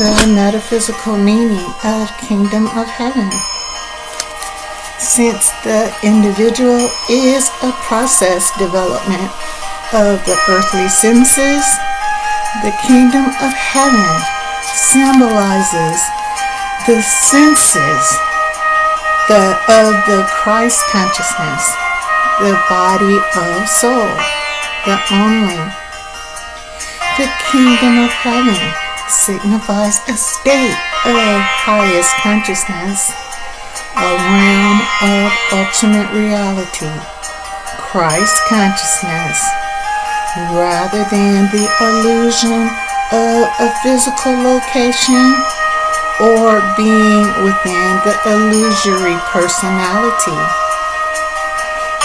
The metaphysical meaning of Kingdom of Heaven. Since the individual is a process development of the earthly senses, the Kingdom of Heaven symbolizes the senses of the Christ consciousness, the body of soul, the only. The Kingdom of Heaven signifies a state of highest consciousness, a realm of ultimate reality, Christ consciousness, rather than the illusion of a physical location or being within the illusory personality.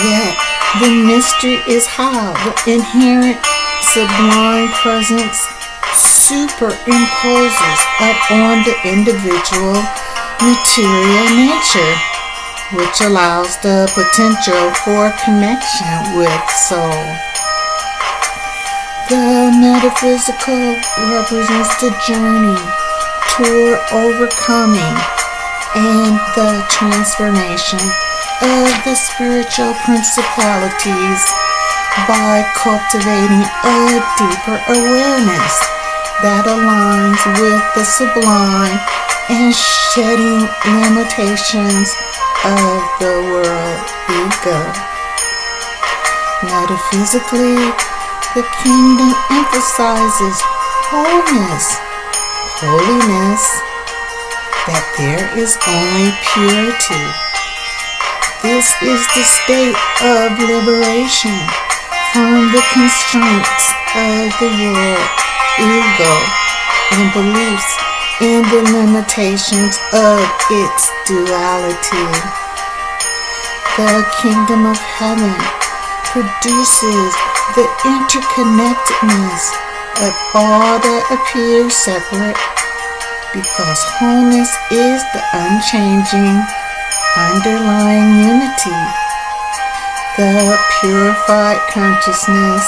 Yet the mystery is how the inherent sublime presence superimposes upon the individual material nature, which allows the potential for connection with soul. The metaphysical represents the journey toward overcoming and the transformation of the spiritual principalities by cultivating a deeper awareness that aligns with the sublime and shedding limitations of the world ego. Metaphysically, the kingdom emphasizes holiness, that there is only purity. This is the state of liberation from the constraints of the world ego and beliefs in the limitations of its duality. The Kingdom of Heaven produces the interconnectedness of all that appears separate, because wholeness is the unchanging, underlying unity. The purified consciousness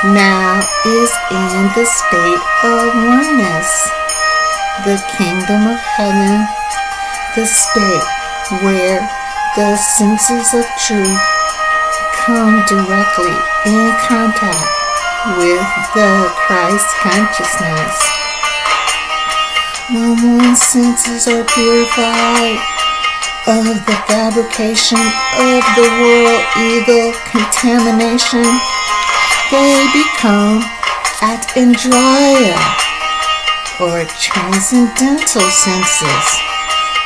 now is in the state of oneness. The Kingdom of Heaven, the state where the senses of truth come directly in contact with the Christ consciousness. When one's senses are purified of the fabrication of the world ego contamination, they become at Andraya, or transcendental senses.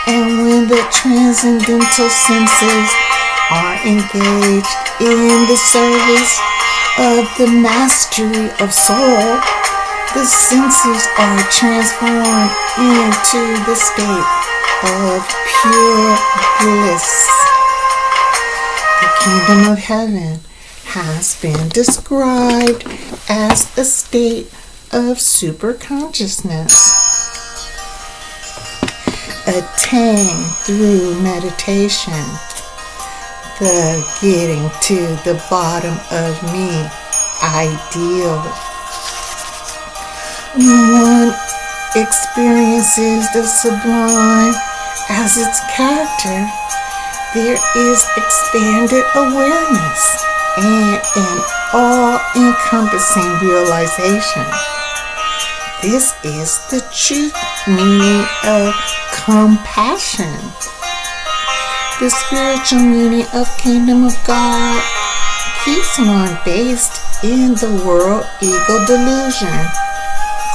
And when the transcendental senses are engaged in the service of the mastery of soul, the senses are transformed into the state of pure bliss. The Kingdom of Heaven has been described as a state of superconsciousness, attained through meditation, the getting to the bottom of me ideal. When one experiences the sublime as its character, there is expanded awareness and an all-encompassing realization. This is the true meaning of compassion. The spiritual meaning of Kingdom of God keeps one based in the world ego delusion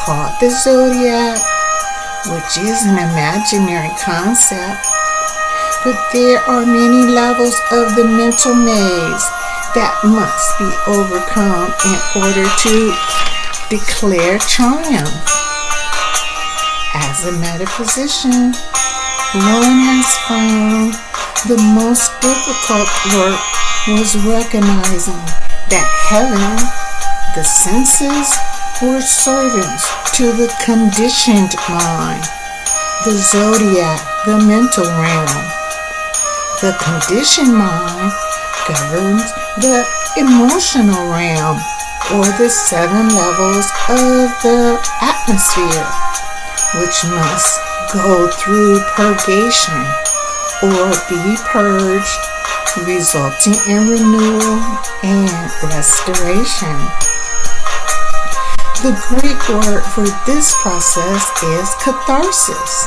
called the zodiac, which is an imaginary concept. But there are many levels of the mental maze that must be overcome in order to declare triumph. As a metaphysician, one has found the most difficult work was recognizing that heaven, the senses, were servants to the conditioned mind, the zodiac, the mental realm. The conditioned mind governs the emotional realm, or the 7 levels of the atmosphere, which must go through purgation or be purged, resulting in renewal and restoration. The Greek word for this process is catharsis,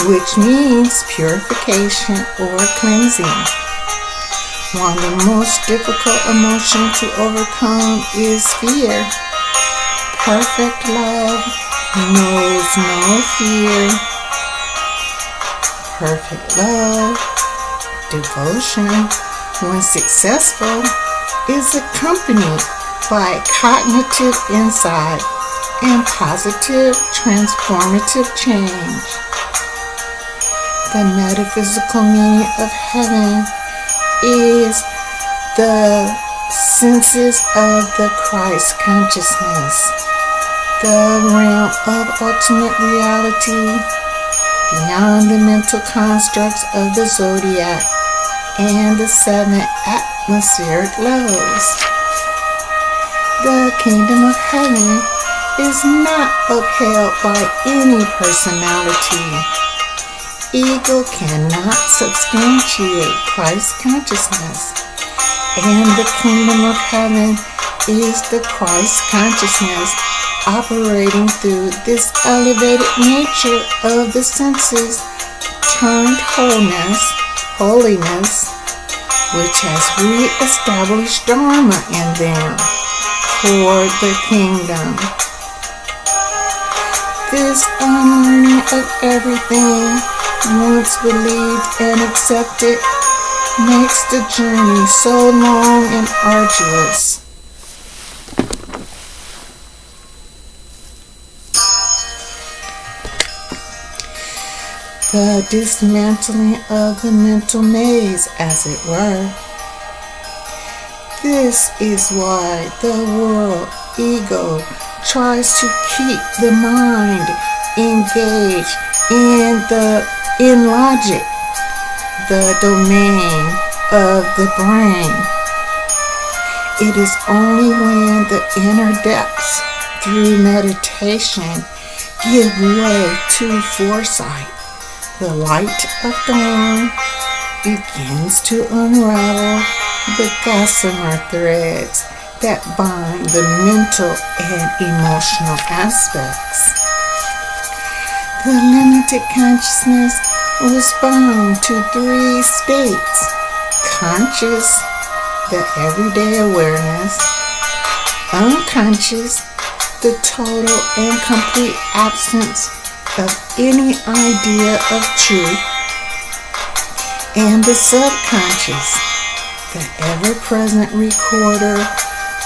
which means purification or cleansing. One of the most difficult emotions to overcome is fear. Perfect love knows no fear. Perfect love, devotion, when successful, is accompanied by cognitive insight and positive transformative change. The metaphysical meaning of heaven is the senses of the Christ consciousness, the realm of ultimate reality beyond the mental constructs of the zodiac and the 7 atmospheric lows. The kingdom of heaven is not upheld by any personality. Ego cannot substantiate Christ consciousness, and the kingdom of heaven is the Christ consciousness operating through this elevated nature of the senses turned holiness, which has re-established Dharma in them for the kingdom. This unlearning of everything once believed and accepted makes the journey so long and arduous. The dismantling of the mental maze, as it were. This is why the world ego tries to keep the mind engaged in logic, the domain of the brain. It is only when the inner depths through meditation give way to foresight, the light of dawn begins to unravel the gossamer threads that bind the mental and emotional aspects. The limited consciousness was bound to 3 states: conscious, the everyday awareness; unconscious, the total and complete absence of any idea of truth; and the subconscious, the ever-present recorder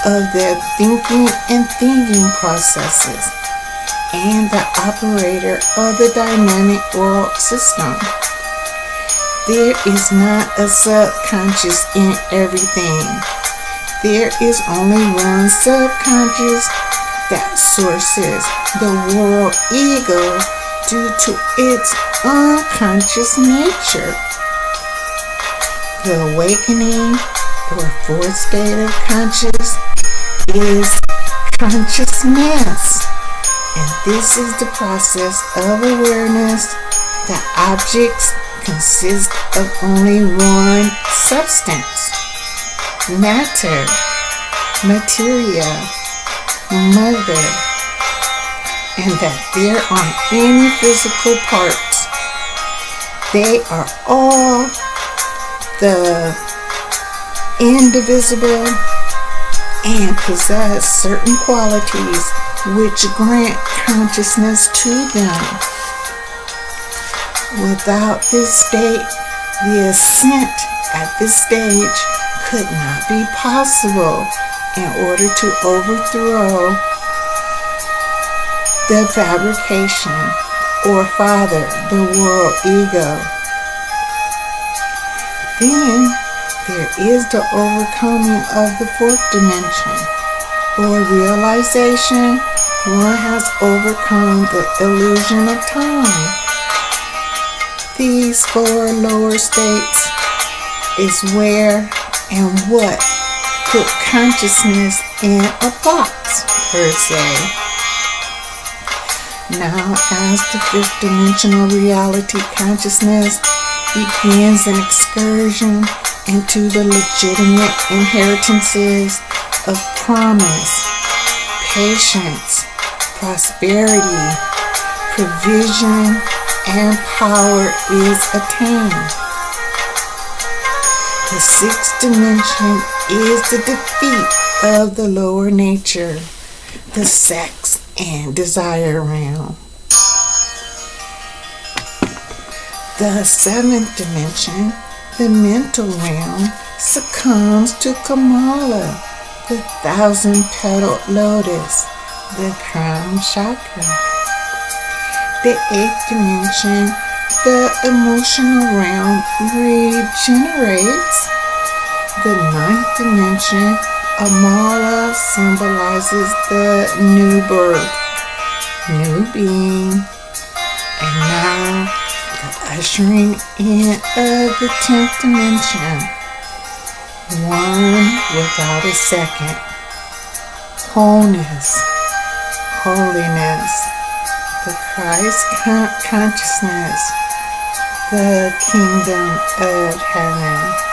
of their thinking processes, and the operator of the dynamic world system. There is not a subconscious in everything. There is only one subconscious that sources the world ego due to its unconscious nature. The awakening or 4th state of conscious is consciousness, and this is the process of awareness that objects consist of only one substance, matter, materia, mother, and that there aren't any physical parts. They are all the indivisible and possess certain qualities which grant consciousness to them. Without this state, the ascent at this stage could not be possible in order to overthrow the fabrication or father, the world ego. Then there is the overcoming of the 4th dimension, or realization one has overcome the illusion of time. These 4 lower states is where and what put consciousness in a box, per se. Now, as the fifth dimensional reality consciousness begins an excursion into the legitimate inheritances of promise, patience, prosperity, provision, and power is attained. The sixth dimension is the defeat of the lower nature, the sex and desire realm. The seventh dimension, the mental realm, succumbs to Kamala, the thousand-petaled lotus, the crown chakra. The eighth dimension, the emotional realm, regenerates. The ninth dimension, Amala, symbolizes the new birth, new being, and now the ushering in of the 10th dimension, one without a second, wholeness, holiness, the Christ consciousness, the kingdom of heaven.